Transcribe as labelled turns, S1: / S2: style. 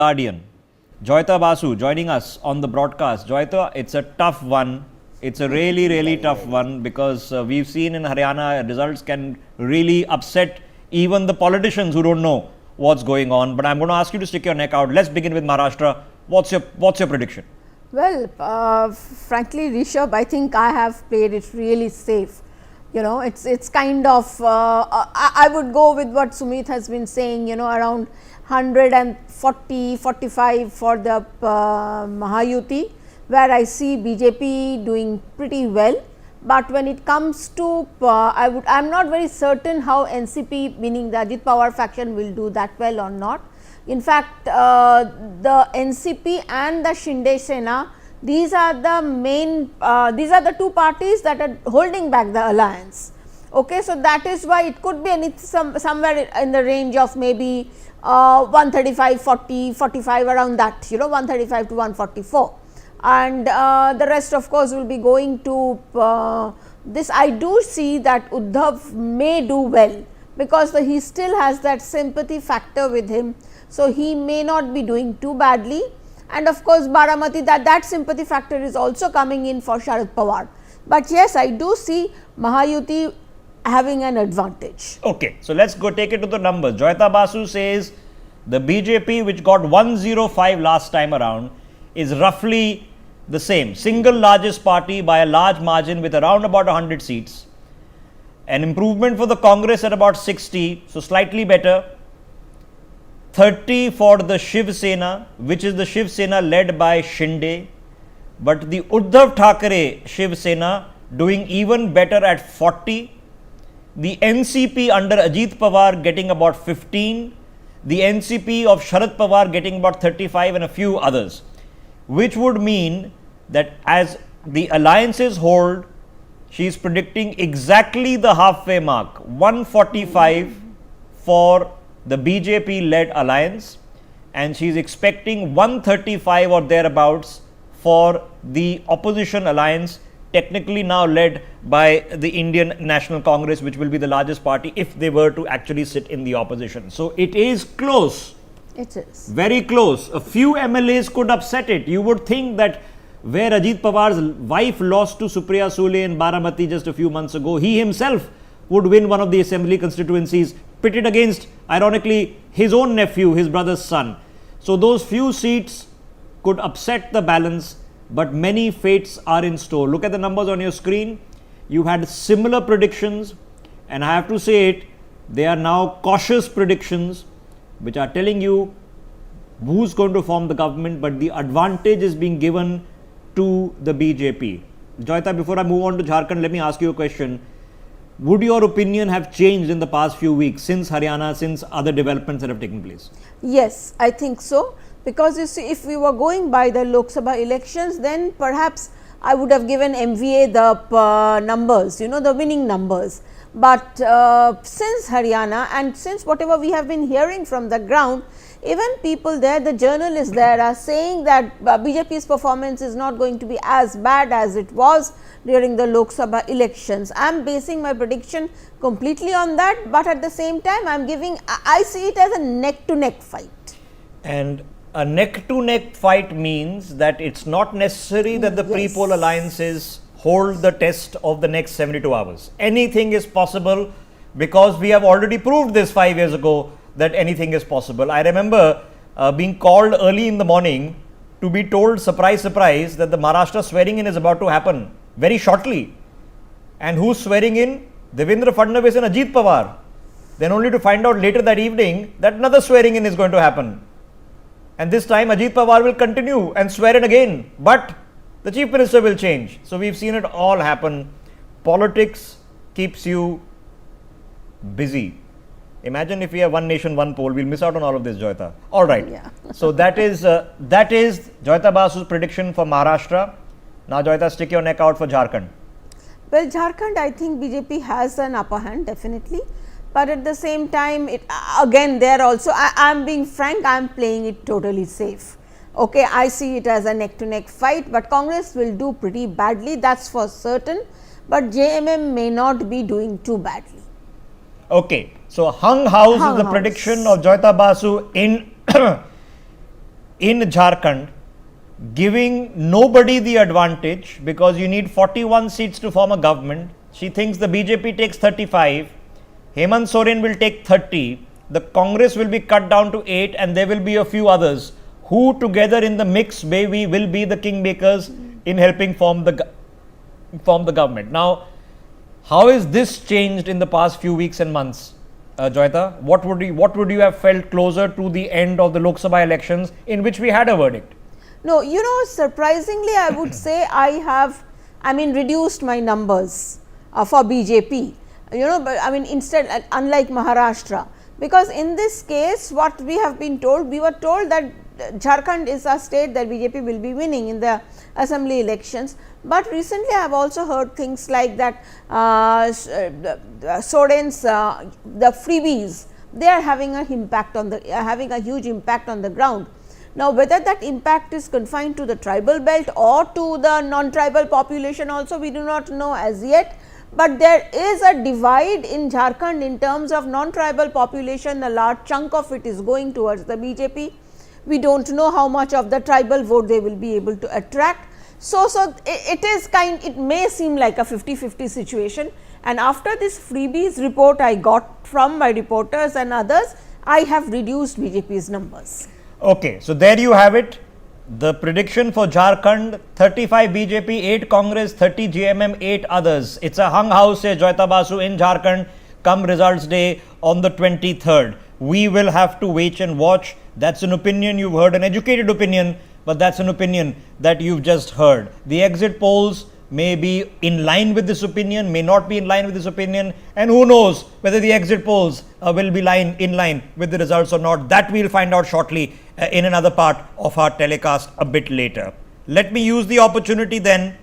S1: Guardian. Joyeeta Basu joining us on the broadcast. Joyeeta, it's a tough one. It's a really tough one because we've seen in Haryana results can really upset even the politicians who don't know what's going on. But I'm going to ask you to stick your neck out. Let's begin with Maharashtra. What's your prediction?
S2: Well, frankly, Rishabh, I think I have played it really safe. You know, it's kind of, I would go with what Sumit has been saying, you know, around 140, 45 for the Mahayuti, where I see BJP doing pretty well. But when it comes to, I'm not very certain how NCP, meaning the Ajit Pawar faction, will do that well or not. In fact, the NCP and the Shivsena, these are the main, these are the two parties that are holding back the alliance. Okay, so that is why it could be somewhere in the range of maybe 135, 40, 45, around that, you know, 135 to 144. And the rest, of course, will be going to this. I do see that Uddhav may do well because he still has that sympathy factor with him. So he may not be doing too badly. And of course, Baramati, that sympathy factor is also coming in for Sharad Pawar. But yes, I do see Mahayuti having an advantage.
S1: Okay, so let's go take it to the numbers. Joyeeta Basu says the BJP, which got 105 last time around, is roughly the same. Single largest party by a large margin with around about 100 seats. An improvement for the Congress at about 60, so slightly better. 30 for the Shivsena, which is the Shivsena led by Shinde, but the Uddhav Thackeray Shivsena doing even better at 40, the NCP under Ajit Pawar getting about 15, the NCP of Sharad Pawar getting about 35 and a few others, which would mean that as the alliances hold, she is predicting exactly the halfway mark, 145 for the BJP-led alliance, and she is expecting 135 or thereabouts for the opposition alliance, technically now led by the Indian National Congress, which will be the largest party if they were to actually sit in the opposition. So it is close.
S2: It is.
S1: Very close. A few MLAs could upset it. You would think that where Ajit Pawar's wife lost to Supriya Sule in Baramati just a few months ago, he himself would win one of the assembly constituencies pitted against, ironically, his own nephew, his brother's son. So those few seats could upset the balance, but many fates are in store. Look at the numbers on your screen. You had similar predictions, and I have to say it, they are now cautious predictions, which are telling you who's going to form the government, but the advantage is being given to the BJP. Joyeeta, before I move on to Jharkhand, let me ask you a question. Would your opinion have changed in the past few weeks since Haryana, since other developments that have taken place?
S2: Yes, I think so. Because you see, if we were going by the Lok Sabha elections, then perhaps I would have given MVA the numbers, you know, the winning numbers. But since Haryana and since whatever we have been hearing from the ground, even people there, the journalists there are saying that BJP's performance is not going to be as bad as it was during the Lok Sabha elections. I am basing my prediction completely on that, but at the same time I see it as a neck to neck fight.
S1: And a neck to neck fight means that it's not necessary that the pre-poll alliances hold the test of the next 72 hours. Anything is possible because we have already proved this 5 years ago that anything is possible. I remember being called early in the morning to be told, surprise, surprise, that the Maharashtra swearing in is about to happen very shortly. And who's swearing in? Devendra Fadnavis and Ajit Pawar. Then only to find out later that evening that another swearing in is going to happen. And this time Ajit Pawar will continue and swear in again. But the Chief Minister will change. So we've seen it all happen. Politics keeps you busy. Imagine if we have one nation, one poll, we'll miss out on all of this, Joyeeta. All right.
S2: Yeah.
S1: So that is Joyeeta Basu's prediction for Maharashtra. Now, Joyeeta, stick your neck out for Jharkhand.
S2: Well, Jharkhand, I think BJP has an upper hand, definitely. But at the same time, again, there also, I'm being frank, I'm playing it totally safe. Okay, I see it as a neck to neck fight, but Congress will do pretty badly, that's for certain. But JMM may not be doing too badly.
S1: Okay, so hung house is the prediction of Joyeeta Basu in in Jharkhand, giving nobody the advantage because you need 41 seats to form a government. She thinks the BJP takes 35, Hemant Soren will take 30, the Congress will be cut down to 8, and there will be a few others who together in the mix maybe will be the kingmakers in helping form the government. Now, how is this changed in the past few weeks and months? Joyeeta, what would you have felt closer to the end of the Lok Sabha elections in which we had a verdict?
S2: No, you know, surprisingly, I would say reduced my numbers for BJP. You know, but I mean, instead, unlike Maharashtra, because in this case, what we have been told, we were told that Jharkhand is a state that BJP will be winning in the assembly elections. But recently, I have also heard things like that Soren's the freebies, they are having a huge impact on the ground. Now, whether that impact is confined to the tribal belt or to the non-tribal population also, we do not know as yet. But there is a divide in Jharkhand in terms of non-tribal population. A large chunk of it is going towards the BJP. We do not know how much of the tribal vote they will be able to attract. So it may seem like a 50-50 situation, and after this freebies report I got from my reporters and others, I have reduced BJP's numbers.
S1: Okay, so there you have it. The prediction for Jharkhand: 35 BJP, 8 Congress, 30 JMM, 8 others. It's a hung house, says Joyeeta Basu, in Jharkhand come results day on the 23rd. We will have to wait and watch. That's an opinion you've heard, an educated opinion, but that's an opinion that you've just heard. The exit polls may be in line with this opinion, may not be in line with this opinion, and who knows whether the exit polls will be in line with the results or not. That we'll find out shortly in another part of our telecast a bit later. Let me use the opportunity then